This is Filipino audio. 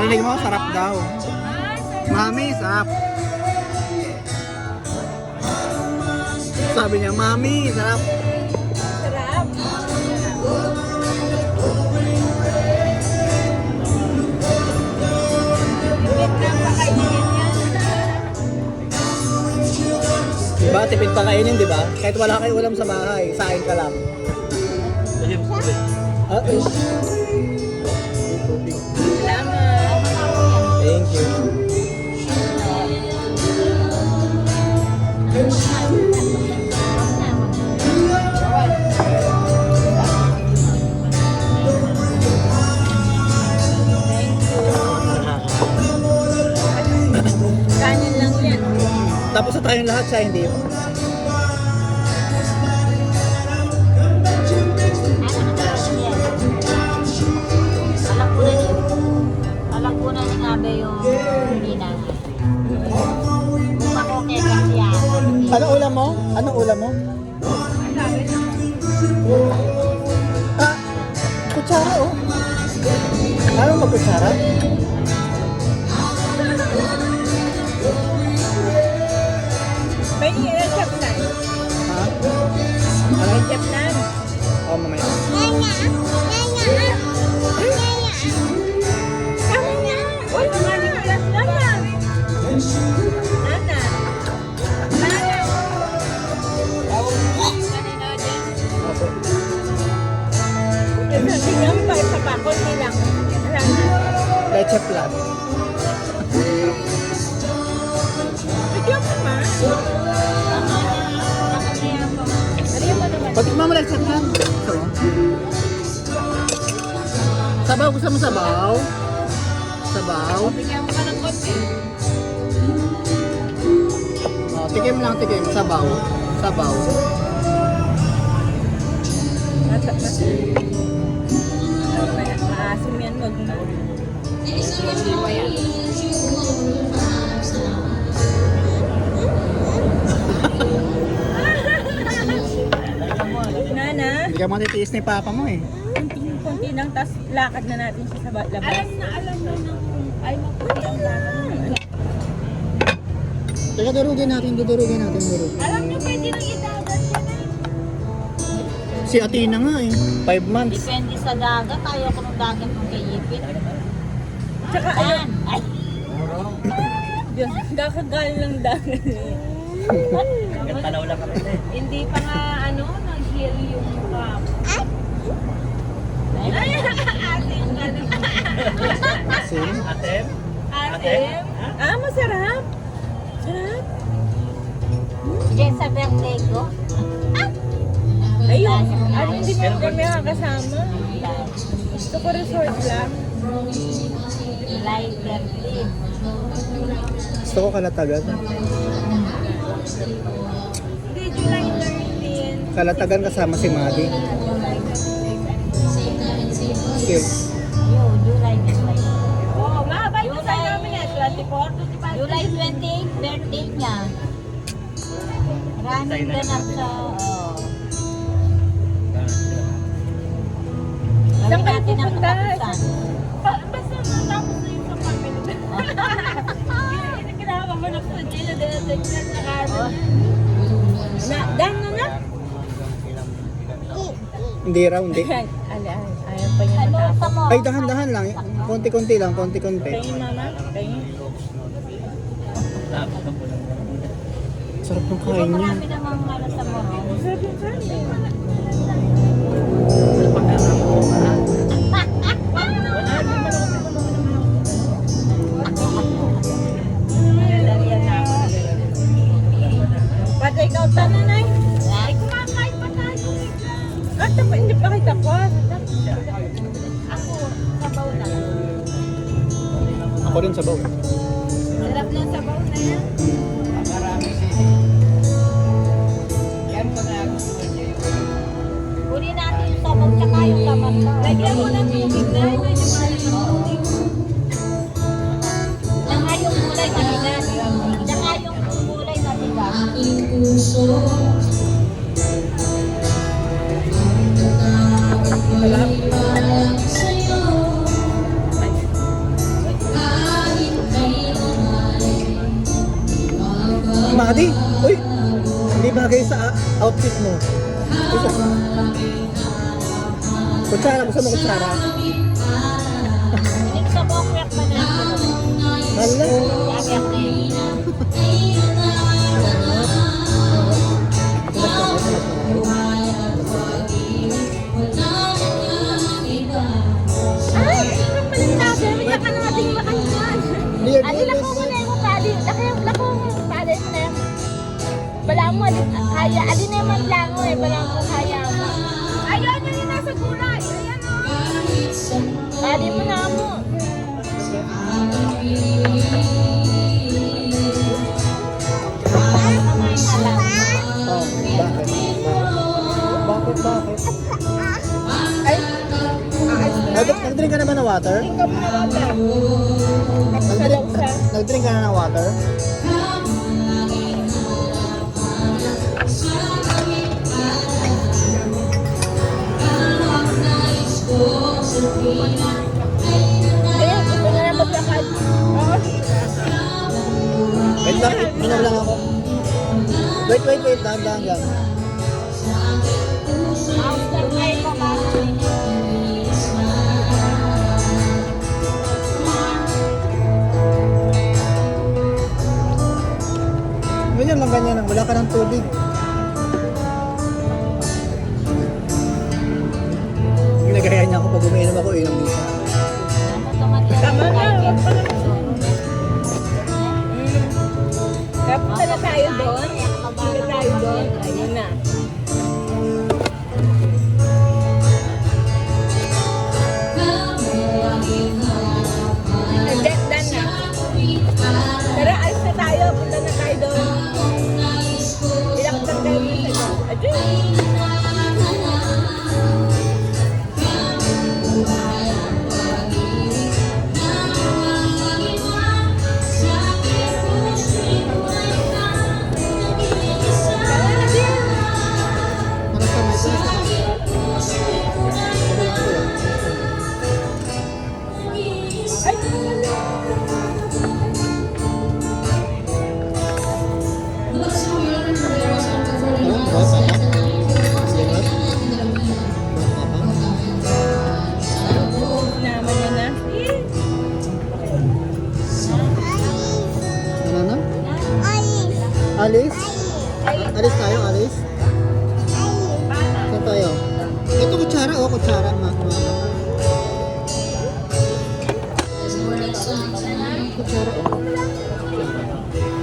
Narinig mo? Sarap daw. Mami, sarap. Sabi niya, Mami, sarap. Sarap. Diba? Tipid pa kainin, diba? Kahit wala kayo ulam sa bahay, sain ka lang. Salamat. Thank you. Kanin lang yan. Tapos na tayong lahat sa hindi. Alam ko na ni Abe yung ninang. Kung ako kay Garcia. Ano ulam mo? Ano ulam mo? Ah, kutsara oh. Ano magkutsara? May chap na. Ha? May chap na. Oh, mamaya. Kami na. Uy, manimulas na lang. Nana. Nana. Opo. Tingnan pa sa bakod nilang. Leche flan. Bigyan mo ma. Patikman mo leche flan. Gusto mo? Sabaw, gusto mo sabaw? Sabaw? Bigyan mo ka ng konti. Oh, tikim lang, tikim. Sabaw. Sabaw. Maasim yan, wag mo. Hindi pa yan. Nana, Hindi ka matitiis ni Papa mo eh. konti lang, tas lakad na natin siya sa labas. Alam na ay maputi ang lakad. Teka, durugin natin, durugin. Alam niyo, pwede nang idagad yan eh. Si Athena nga eh. 5 months. Depende sa dagat. Ayaw ko ng dagat ng kayipin. Tsaka ayun, Saan? Ay, Diyos, kakagaling lang dagat eh. Hindi pa nga ano, nag-heal yung mukha mo. Ay, asim ka na. Asim. Asim? Ah, masarap. Sarap. Diyan sa birthday ko. Ayun, ano hindi mo kami kasama? Gusto ko resort lang. July 13. Gusto ko kalatagan. Hindi, July 13. Kalatagan kasama si Maddie. Skills. Yun, July 13. Oo, mahaba yung kasal namin eh. 24, 25. July 20, birthday niya. Maraming ganap sa... Saan kayo natin ang pupunta? katapusan. Basta natapos na yung sa family. Kailangan mo na sa Gila de Texas na kano. Dan na na? Hindi raw, hindi. Ayaw pa niya Ano matapos. sa mo? Ay, dahan-dahan lang. Konti-konti lang, konti-konti. Tingin mama, tingin. Sarap ng Di ba kain niya. marami namang ano sa mo? Sarap yung kanin. Pati ikaw tananay. Ay, kumakain pa tayo. At hindi pa kita ko. Ako, sabaw na. Ako rin sabaw. Sarap ng sabaw na yan. Kunin natin yung sabaw tsaka yung laman to. Lagyan mo ng tubig na. Medyo mahal ng tubig. Tsaka yung kulay na bigas. Tsaka yung kulay na bigas. Adi, uy, hindi bagay sa outfit mo. Kutsara, gusto mo kutsara? Hindi ko po kwerk pa na ako. Hala. Kwerk na yun. Ay, ang paling natin. May ka nating makanyan. Adi lako mo na yung pali. Lako mo pali na yung. Bala mo, kaya. Adi na yung maglango eh. Bala mo kaya mo. Ayun, yun yung nasa gulay. Ayan o. Pali mo na mo. Kumain ka lang. Oh, bakit? Bakit? Ay, Nag-drink ka naman ng water? tingkap na wala. Nagsasalang siya. Nag-drink ka na ng water? Kaya, gusto na lang maglakad. Oo. Wait lang, inom lang ako. Wait, dahan. After kayo ko ba? Ganyan lang ganyan lang, wala ka ng tubig. Ginagaya niya ako pag umiinom ako, inom din siya. Tama na. Wag pa naman. Kaya punta na tayo doon. Punta tayo doon. Ayun na. Jet dan na. Tara, alis na tayo. Punta na tayo doon. Ilakad tayo doon sa doon. Adieu. Ay, naman yan na. Ano na? Alice? Alice tayo, Alice? Saan tayo? Ito kutsara, oh, kutsara. Kutsara, oh.